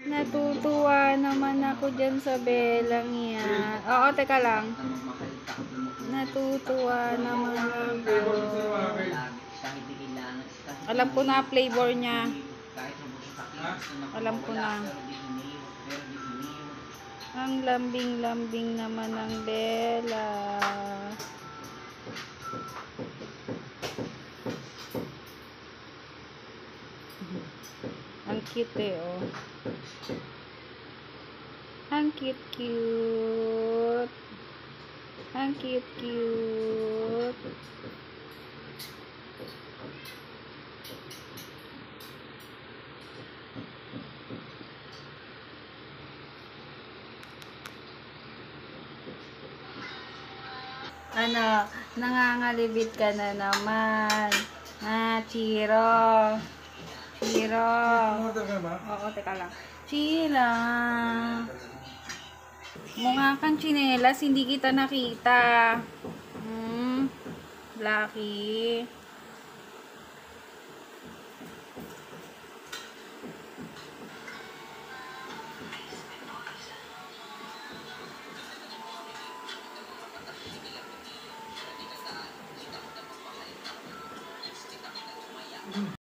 Natutuwa naman ako dyan sa belang yan. Oo, teka lang. Natutuwa naman ako. Alam ko na flavor niya. Alam ko na. Ang lambing-lambing naman ng Bella. Ang cute eh, oh. Ang cute-cute. Ang cute-cute. Ano, nangangalibit ka na naman. Chiro. Chiro. Oo, teka lang. Chira. Mukha kang tsinelas, hindi kita nakita. Lucky.